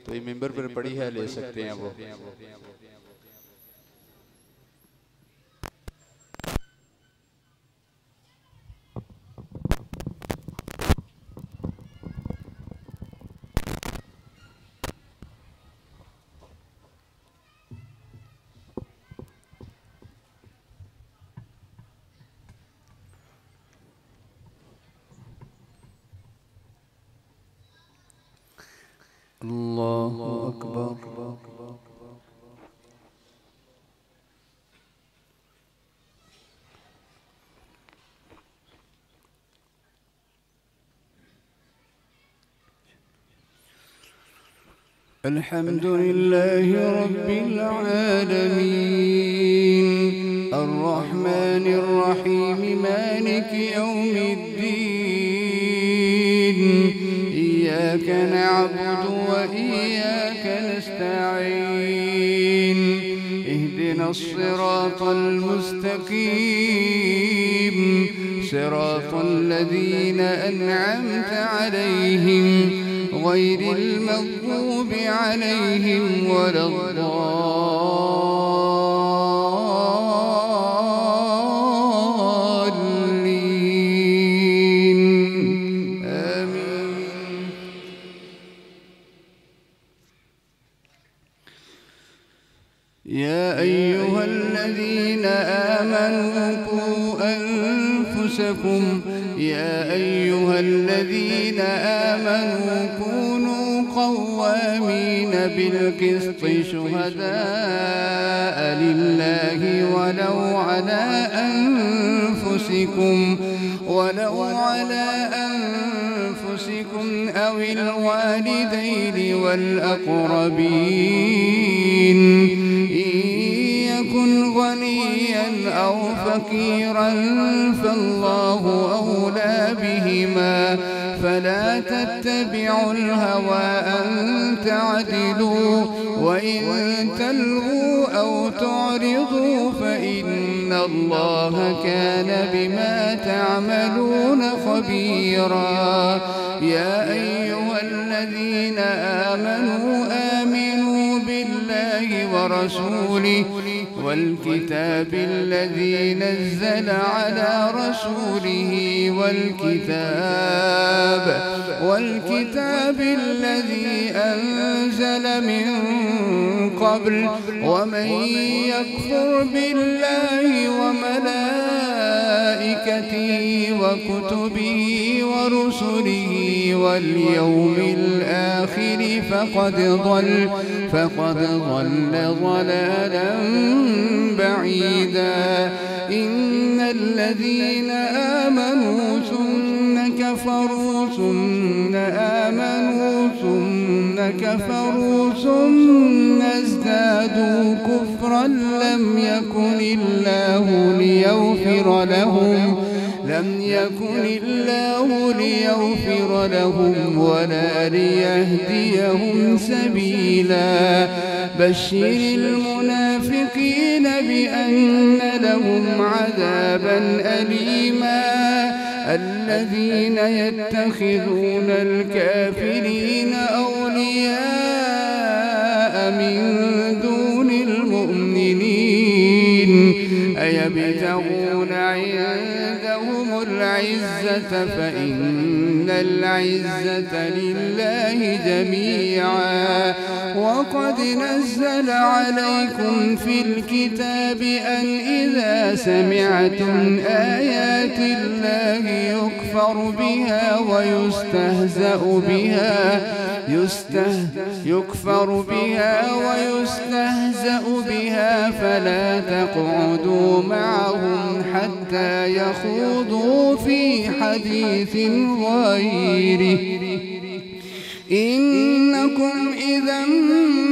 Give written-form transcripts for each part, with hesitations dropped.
तो ये मिंबर पर पड़ी है, ले सकते हैं वो। अल्लाहु अकबर। الحمد لله رب العالمين الرحمن الرحيم مالك يوم الدين إياك نعبد وإياك نستعين اهدنا الصراط المستقيم صراط الذين أنعمت عليهم غير المغضوب عليهم ولا الضالين آمين. يا أيها الذين آمنوا قوا أنفسكم يا أيها الذين آمنوا كونوا قوامين بالقسط شهداء لله ولو على أنفسكم أو الوالدين والأقربين إن يكن غنيا أو فقيرا فالله أولى بهما فلا تتبعوا الهوى أن تعدلوا وإن تلووا أو تعرضوا فإن الله كان بما تعملون خبيرا. يا أيها الذين آمنوا بالله ورسوله والكتاب الذي نزل على رسوله والكتاب الذي أنزل من قبل ومن يكفر بالله وملائكته وكتبه ورسله واليوم الآخر فقد ضل ضلالا بعيدا. إن الذين آمنوا ثم كفروا ثم ازدادوا كفرا لم يكن الله ليغفر لهم ولا ليهديهم سبيلا. بشر المنافقين بأن لهم عذابا أليما. الذين يتخذون الكافرين أولياء من دون المؤمنين أيبتغون عندهم العزة فإن العزة لله جميعا. وقد نزل عليكم في الكتاب أن إذا سمعتم آيات الله يكفر بها ويستهزأ بها فلا تقعدوا معهم حتى يخوضوا في حديث غيره إنكم إذا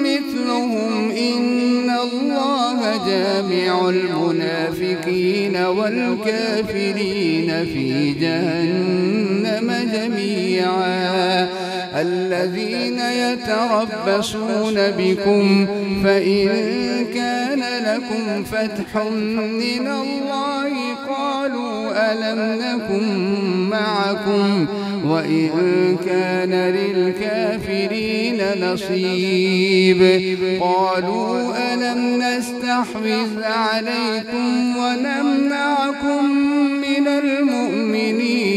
مثلهم إن الله جامع المنافقين والكافرين في جهنم جميعا. الذين يتربصون بكم فإن كان لكم فتح من الله قالوا ألم نكن معكم وإن كان للكافرين نصيب قالوا ألم نستحوذ عليكم ونمنعكم من المؤمنين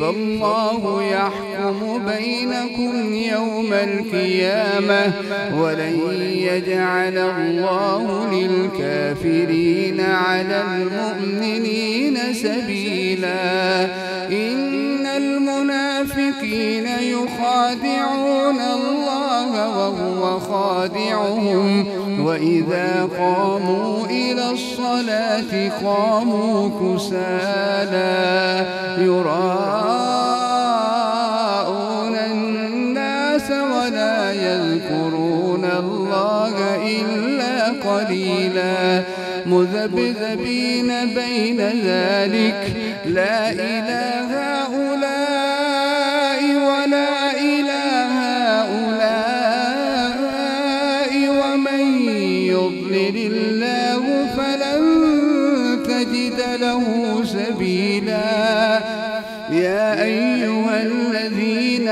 فالله يحكم بينكم يوم القيامة ولن يجعل الله للكافرين على المؤمنين سبيلا إن المنافقين يخادعون الله وهو خادعهم وإذا قاموا إلى الصلاة قاموا كسالى يراءون الناس ولا يذكرون الله إلا قليلا مذبذبين بين ذلك لا إله هؤلاء ولا إله هؤلاء ومن يضلل الله فلن تجد له سبيلا يا أيها الذين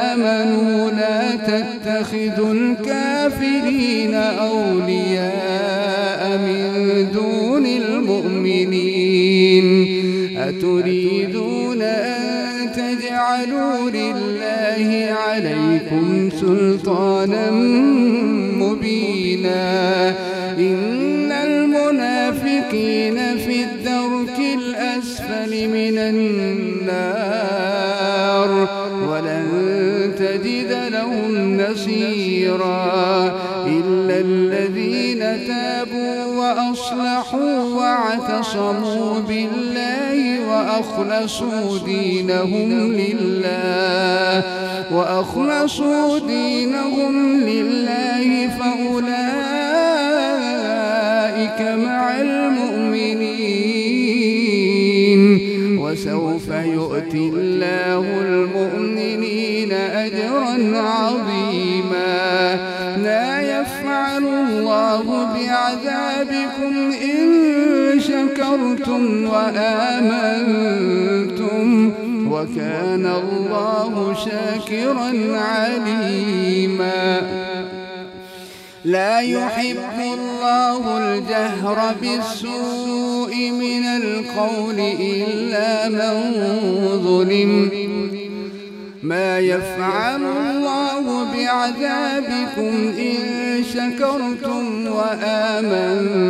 آمنوا لا تتخذوا الكافرين أولياء من دون المؤمنين أتريدون أن تجعلوا لله عليكم سلطانا مبينا إن المنافقين في الدرك الأسفل من النار ولن تجد لهم نصيرا إلا الذين تابوا وأصلحوا واعتصموا بالله وأخلصوا دينهم لله فأولئك مع المؤمنين وسوف يؤتي الله المؤمنين أجرا عظيما لا يفعل الله بعذابكم إن شكرتم وآمنتم وكان الله شاكرا عليما لا يحب الله الجهر بالسوء من القول إلا من ظلم ما يفعل الله بعذابكم إن شكرتم وآمنتم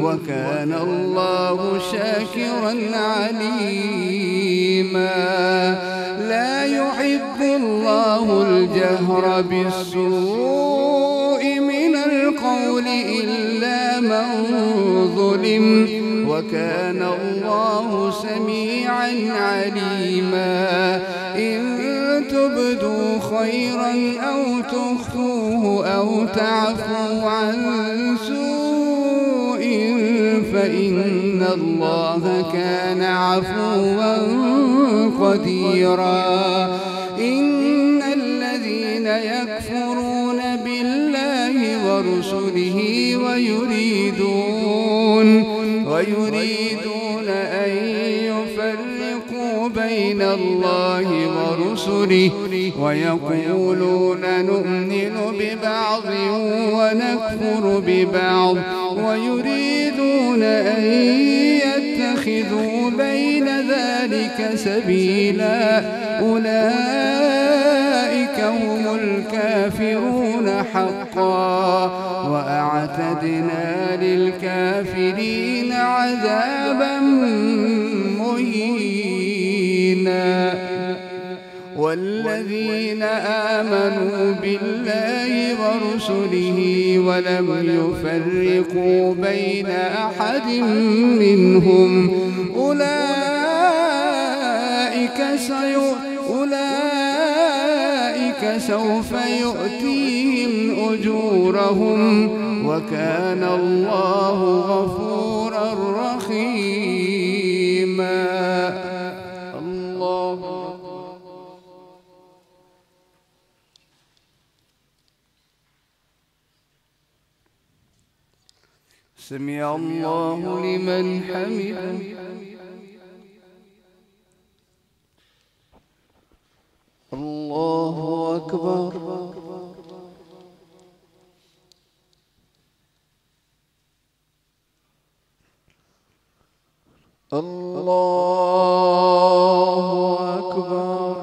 وكان الله شاكرا عليما لا يحب الله الجهر بالسوء من القول إلا من ظلم وكان الله سميعا عليما إن تبدوا خيرا أو تخفوه أو تعفوا عن سوء فإن الله كان عفوا قديرا إن الذين يكفرون بالله ورسله ويريدون أن يفرقوا بين الله ورسله ويقولون نؤمن ببعض ونكفر ببعض ويريدون أن يتخذوا بين ذلك سبيلا أولئك هم الكافرون حقا وأعتدنا للكافرين عذابا مهينا والذين آمنوا بالله ورسله ولم يفرقوا بين أحد منهم أولئك سوف يؤتيهم أجورهم وكان الله غفورا رحيما الله سمع الله لمن حمده. الله أكبر. الله أكبر.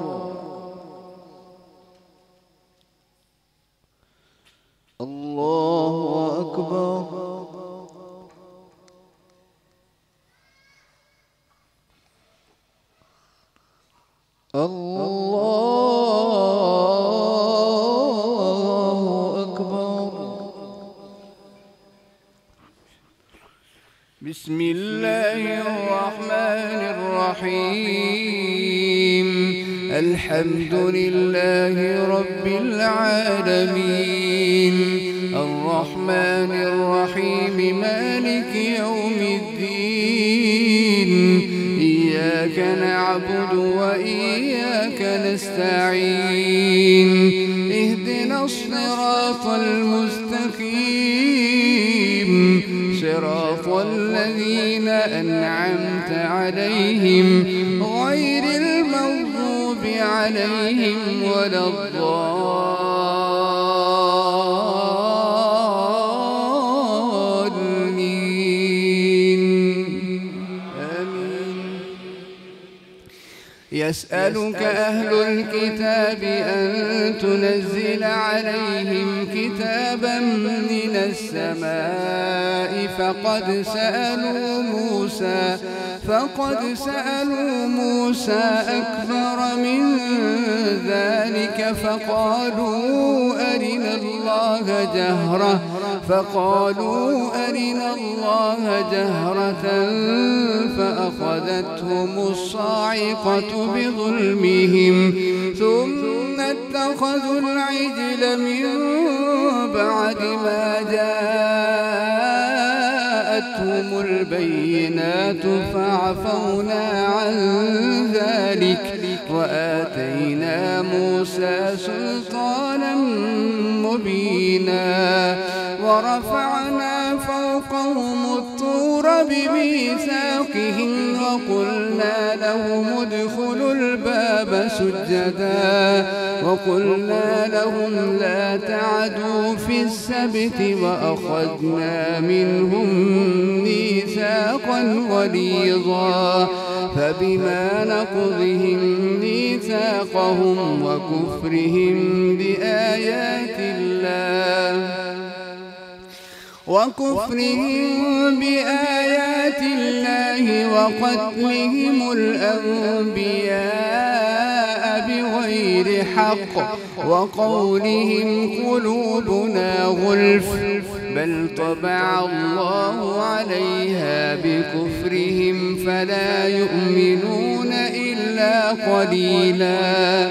الله أكبر. الله أكبر. بسم الله الرحمن الرحيم. الحمد لله رب العالمين، الرحمن الرحيم، مالك يوم الدين. إياك نعبد وإياك نستعين. اهدنا الصراط المستقيم، صراط الذين أنعمت عليهم غير المغضوب عليهم ولا الضالين. آمين. يسألك أهل الكتاب أن تنزل عليهم كتابا من السماء فقد سألوا موسى أكبر من ذلك فقالوا أرنا الله جهرة فأخذتهم الصاعقة بظلمهم ثم اتخذوا العجل من بعد ما جاءتهم البينات فعفونا عن ذلك وآتينا موسى سلطانا مبينا ورفعنا فوقهم الطور بميثاقهم وقلنا لهم ادخلوا الباب سجدا وقلنا لهم لا تعدوا في السبت وأخذنا منهم ميثاقا غليظا فبما نقضهم ميثاقهم وكفرهم بآيات الله وقتلهم الأنبياء بغير حق وقولهم قلوبنا غلف بل طبع الله عليها بكفرهم فلا يؤمنون إلا قليلا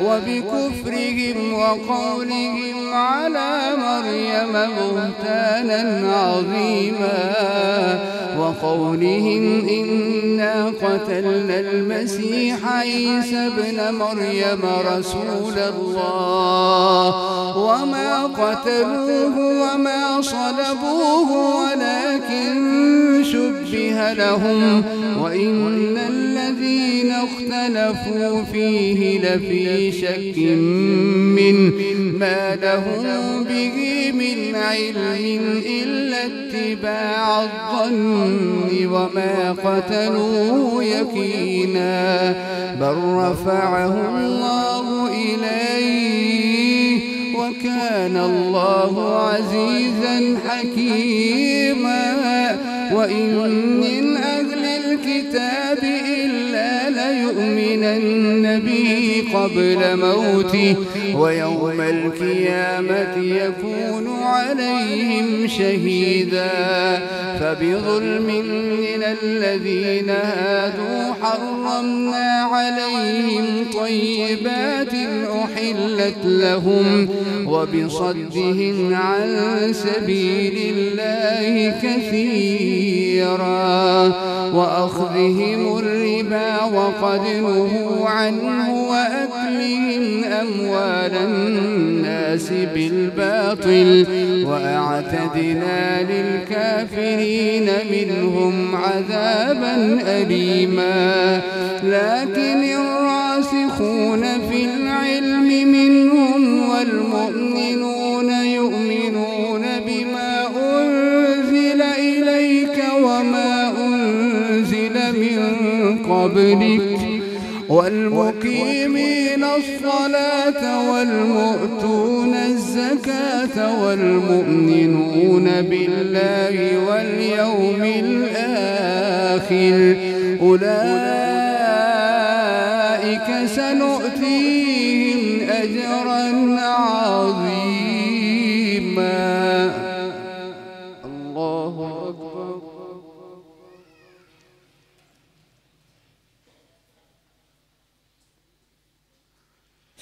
وبكفرهم وقولهم على مريم بهتانا عظيما وقولهم إنا قتلنا المسيح عيسى ابن مريم رسول الله وما قتلوه وما صلبوه ولكن شبه لهم وإن الذين اختلفوا فيه لفي شك منه ما لهم به من علم إلا اتباع الظن وما قتلوه يقينا بل رفعه الله إليه وكان الله عزيزا حكيما وإن من أهل الكتاب إلا ليؤمنن به قبل موته ويوم القيامة يكون عليهم شهيدا فبظلم من الذين هادوا حرمنا عليهم طيبات أحلت لهم وبصدهم عن سبيل الله كثيرا وأخذهم الربا وقد نهوا عنه وأكلهم أموال الناس بالباطل وأعتدنا للكافرين منهم عذابا أليما لكن الراسخون في العلم منهم والمؤمنون يؤمنون بما أنزل إليك وما أنزل من قبلك والمقيمين الصلاة والمؤتون الزكاة والمؤمنون بالله واليوم الآخر أولئك سنؤتيهم أجرا عظيما. الله أكبر.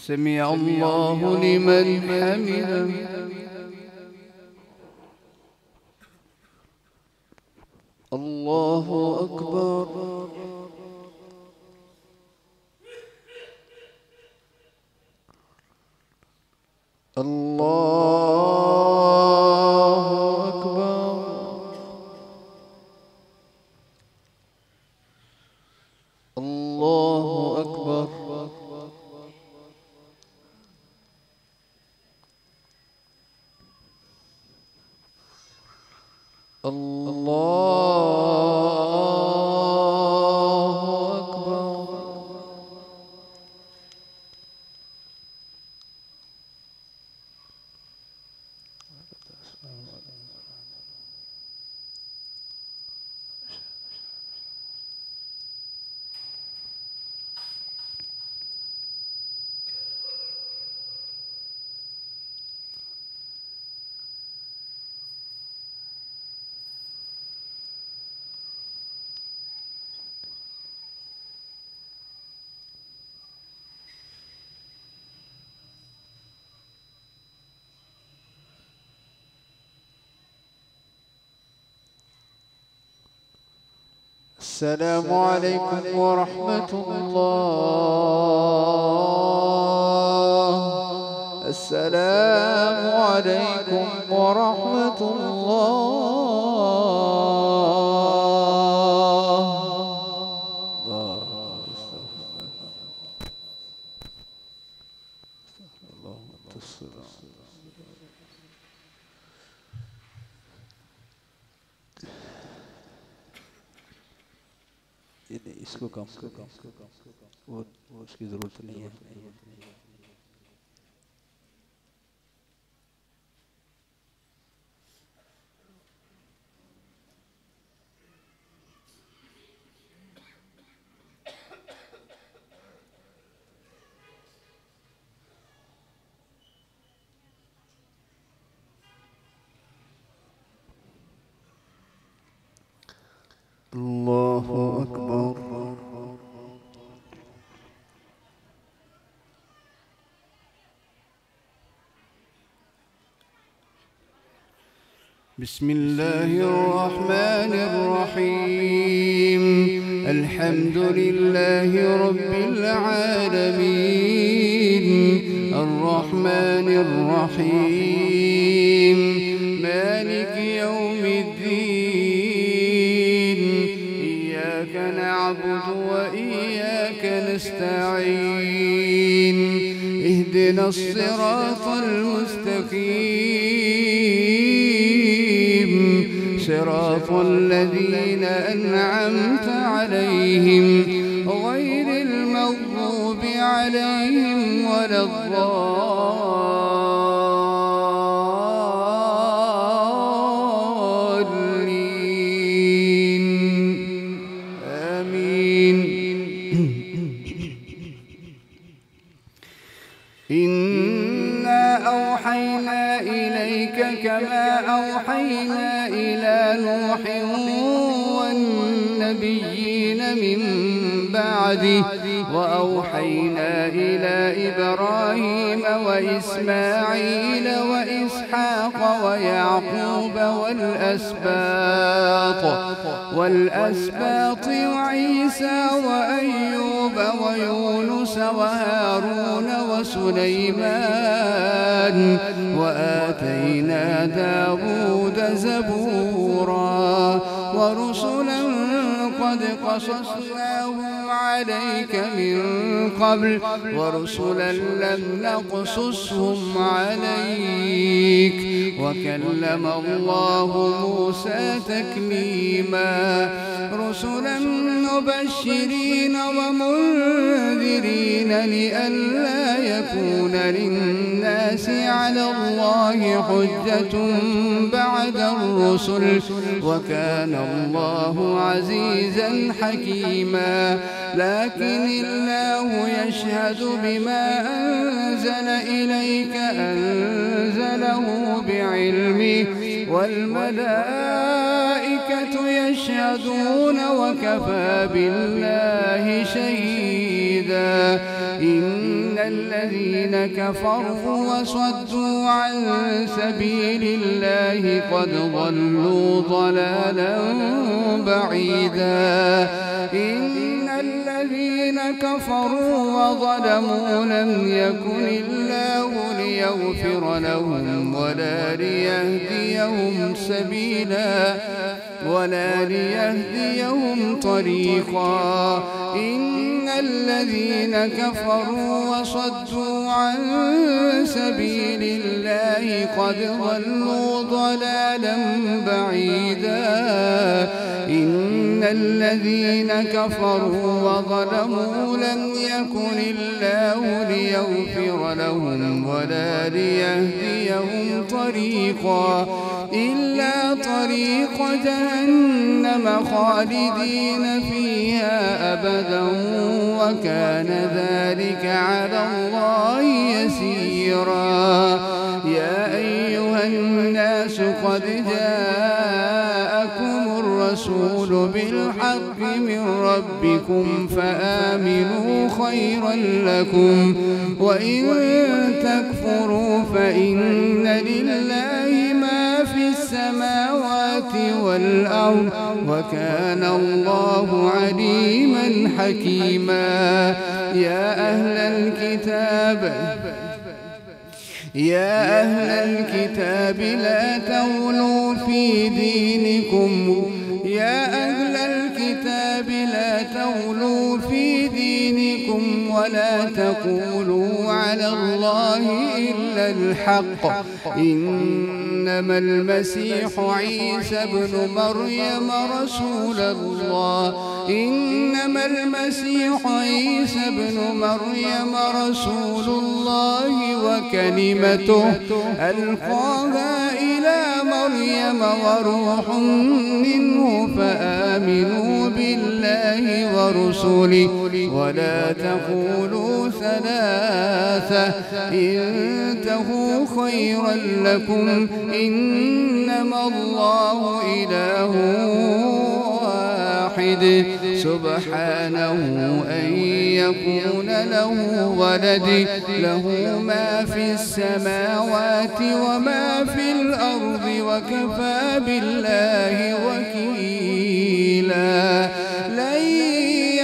سمع الله لمن حمده. الله أكبر. الله أكبر. الله أكبر. السلام عليكم ورحمة الله. السلام عليكم ورحمة الله. इसको कम वो उसकी ज़रूरत नहीं है। الله أكبر. بسم الله الرحمن الرحيم. الحمد لله رب العالمين الرحمن الرحيم مالك يوم الدين إياك نعبد وإياك نستعين اهدنا الصراط المستقيم صراط الذين أنعمت عليهم غير المغضوب عليهم ولا الضالين آمين. إنا أوحينا إليك كما أوحينا إلى نوح والنبيين من بعده بعده وأوحينا إلى إبراهيم وإسماعيل وإسحاق ويعقوب والأسباط وعيسى وأيوب ويونس وهارون وسليمان وآتينا داود زبورا ورسلا قد قصصناهم عليك من قبل ورسلا لم نقصصهم عليك وكلم الله موسى تكليما رسلا مبشرين ومنذرين لئلا يكون للناس على الله حجة بعد الرسل وكان الله عزيزا حكيما لكن الله يشهد بما أنزل إليك أنزله بعلمه والملائكة يشهدون وكفى بالله شهيدا إن الذين كفروا وصدوا عن سبيل الله قد ضلوا ضلالا بعيدا إن الذين كفروا وظلموا لم يكن الله ليغفر لهم ولا ليهديهم سبيلا ولا ليهديهم طريقا إن الذين كفروا وصدوا عن سبيل الله قد ضلوا ضلالا بعيدا إن الذين كفروا وظلموا لم يكن الله ليغفر لهم ولا ليهديهم طريقا إلا طريق جهنم خالدين فيها أبدا وكان ذلك على الله يسيرا يا أيها الناس قد جاءكم الرسول بالحق من ربكم فآمنوا خيرا لكم وإن تكفروا فإن لله ما في السماوات والأرض وكان الله عليما حكيما يا أهل الكتاب لا تغلوا في دينكم ولا تقولوا على الله إلا الحق إنما المسيح عيسى ابن مريم رسول الله وكلمته ألقاها إلى مريم وروح منه فآمنوا بالله ورسله ولا تقولوا ثلاثة انتهوا خيرا لكم إنما الله إله واحد سبحانه أن يكون له ولد له ما في السماوات وما في الأرض وكفى بالله وكيلا لن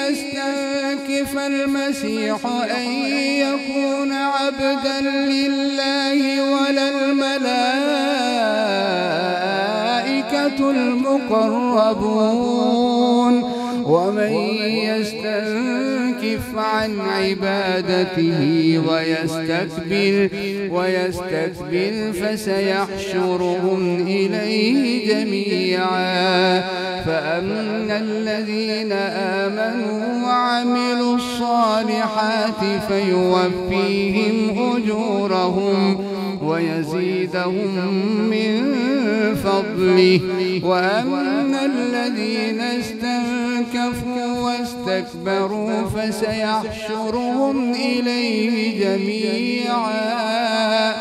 يستنكف المسيح أن يكون عبدا لله ولا الملائكة المقربون ومن يستنكف عن عبادته ويستكبر فسيحشرهم إليه جميعا فأما الذين آمنوا وعملوا الصالحات فيوفيهم أجورهم ويزيدهم من فضله وأما الذين استنكفوا واستكبروا فسيحشرهم إليه جميعا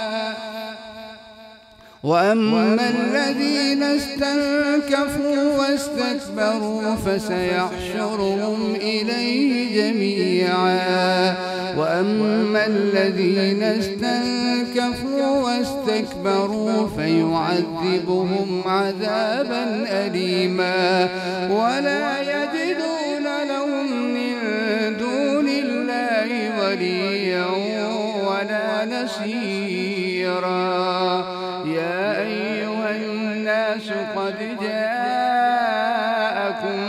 وأما الذين استنكفوا واستكبروا فسيحشرهم إليه جميعا وأما الذين استنكفوا واستكبروا فيعذبهم عذابا أليما ولا يجدون لهم من دون الله وليا ولا نصيرا. يا أيها الناس قد جاءكم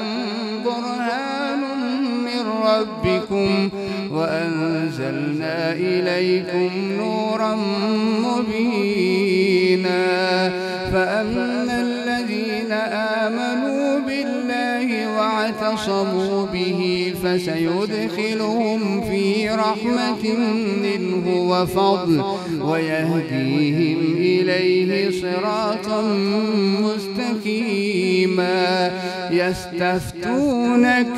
برهان من ربكم وأنزلنا إليكم نورا مبينا. فأما الذين آمنوا بالله واعتصموا به فسيدخلهم في رحمة منه وفضل ويهديهم إليه صراطا مستقيما. يستفتونك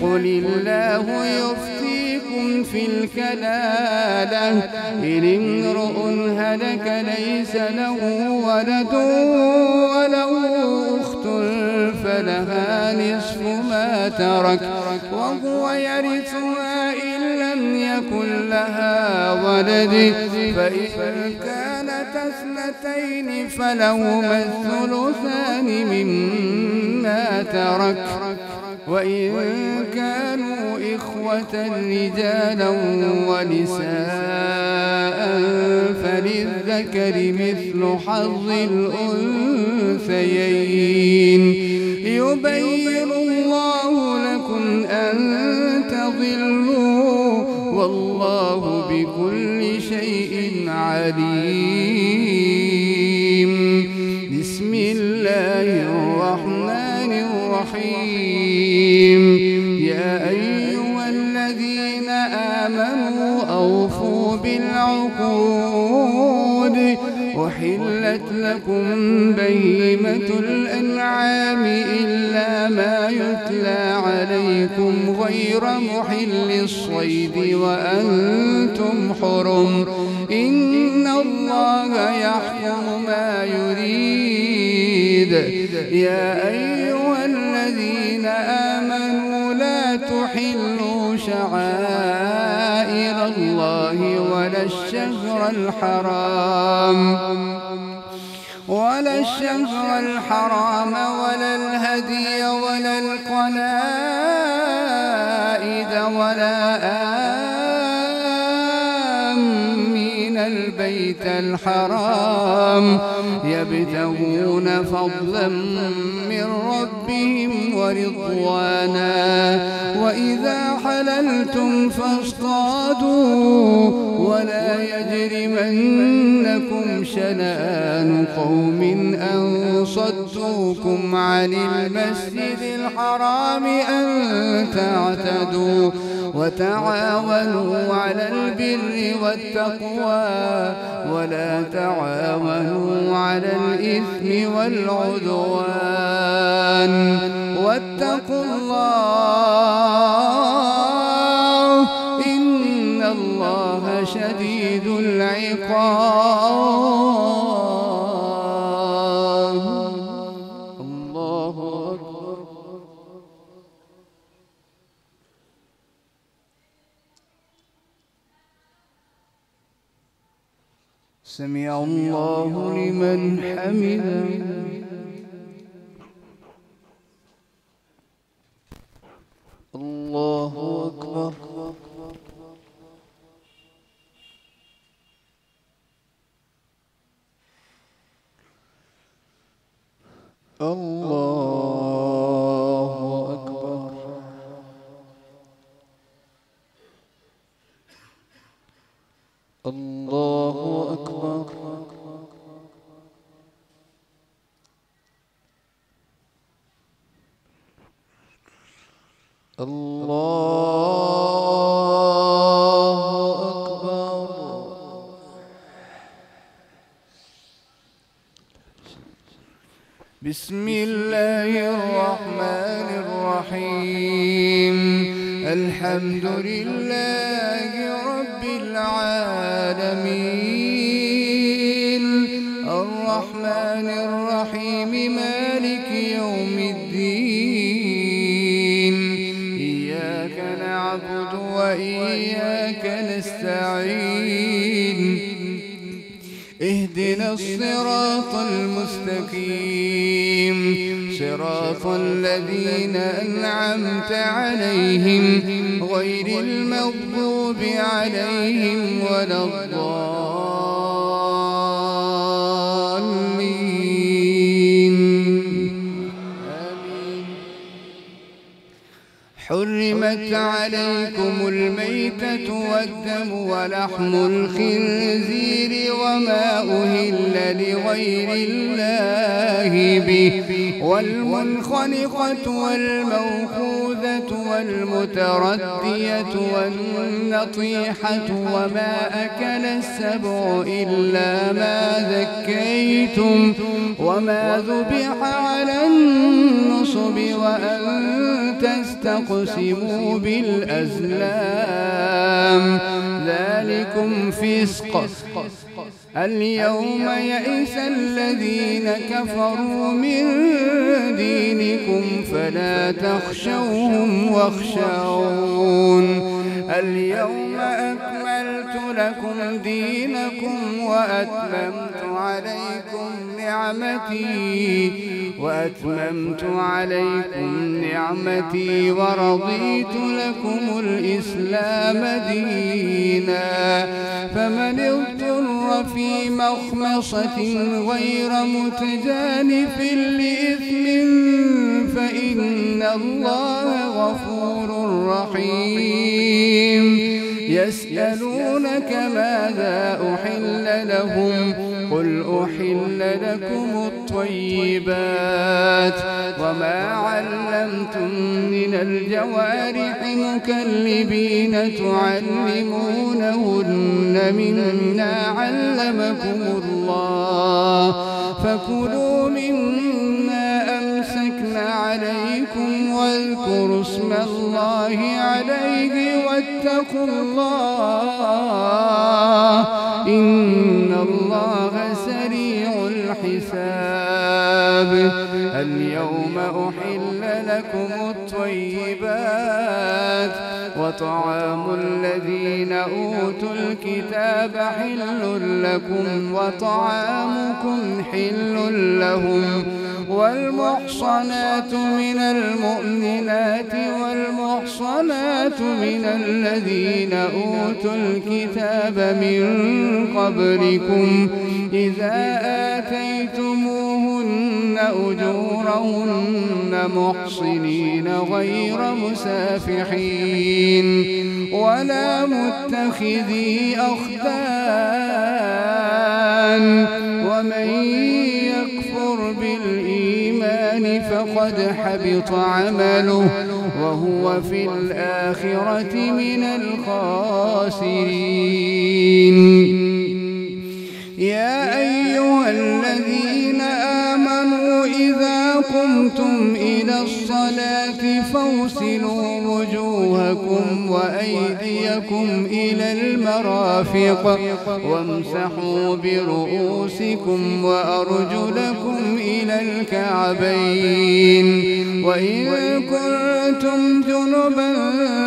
قل الله يفتيكم في الكلالة إن امرؤ هلك ليس له ولد وله أخت فلها نصف ما ترك وهو يرثها إن لم يكن لها ولد فإن كانت اثنتين فلهما الثلثان مما ترك وإن كانوا إخوة رجالا ونساء فللذكر مثل حظ الأنثيين. يبين الله لكم أن تضلوا والله بكل شيء عليم. بسم الله الرحمن الرحيم. يا أيها الذين آمنوا أوفوا بالعقود أحلت لكم بهيمة الأنعام إلا ما يتلى عليكم غير محل الصيد وأنتم حرم إن الله يحكم ما يريد. يا أيها الذين آمنوا لا تحلوا شعائر الله ولا الشهر الحرام ولا الهدي ولا القلائد ولا آمين البيت الحرام يبتغون فضلا من ربهم ورضوانا. وإذا حللتم فاصطادوا ولا يجرمنكم شنآن قوم أن صدوكم عن المسجد الحرام أن تعتدوا وتعاونوا على البر والتقوى ولا تعاونوا على الإثم والعدوان واتقوا الله إن الله شديد العقاب. الله أكبر. سمع الله لمن حمده. الله أكبر. الله أكبر. الله أكبر. الله أكبر. بسم الله الرحمن الرحيم. الحمد لله رب العالمين الرحمن اهدنا الصراط المستقيم صراط الذين أنعمت عليهم غير المغضوب عليهم ولا الضالين. آمين. حرمت عليكم الميتة والدم ولحم الخنزير وما أهل لغير الله به والمنخنقة والموقوذة والمتردية والنطيحة وما أكل السبع إلا ما ذكيتم وما ذبح على النصب وأن تستقسموا بالأزلام ذلكم فسق. اليوم يئس الذين كفروا من دينكم فلا تخشوهم واخشون. اليوم أكملت لكم دينكم وأتممت عليكم نعمتي ورضيت لكم الإسلام دينا. فمن اضطر في مخمصة غير متجانف لإثم فإن الله غفور رحيم. يسألونك ماذا أحل لهم قل أحل لكم الطيبات وما علمتم من الجوارح مكلبين تعلمونهن مما علمكم الله فكلوا مما أمسكن عليكم واذكروا اسم الله عليه واتقوا الله إن الله سريع الحساب. اليوم أحل لكم الطيبات وطعام الذين أوتوا الكتاب حل لكم وطعامكم حل لهم والمحصنات من المؤمنات والمحصنات من الذين أوتوا الكتاب من قبلكم إذا آتيتموهن أجورهن محصنين غير مسافحين ولا متخذي أخدان ومن يكفر بالإيمان فقد حبط عمله وهو في الآخرة من الخاسرين. يا أيها الذين آمنوا إذا قمتم إلى الصلاة فاغسلوا وجوهكم وأيديكم إلى المرافق وامسحوا برؤوسكم وأرجلكم إلى الكعبين وإن كنتم جنبا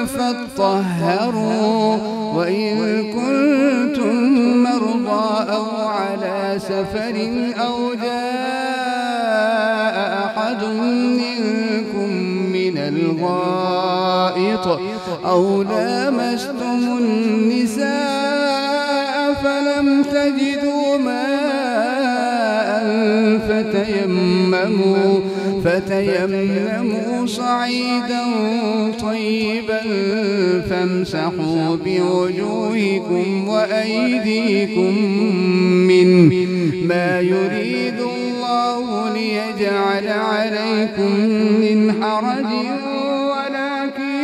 فاطهروا وإن كنتم مرضى أو على سفر أو جاء أحد منكم من الغائط أو لامستم النساء فلم تجدوا ماء فتيمموا صعيدا طيبا فامسحوا بوجوهكم وأيديكم منه ما يريد الله ليجعل عليكم من حرج ولكن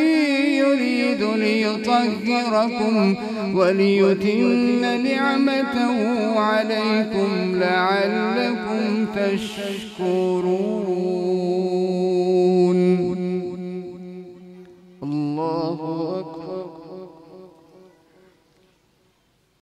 يريد ليطهركم وليتم نعمته عليكم لعلكم تشكرون. الله أكبر.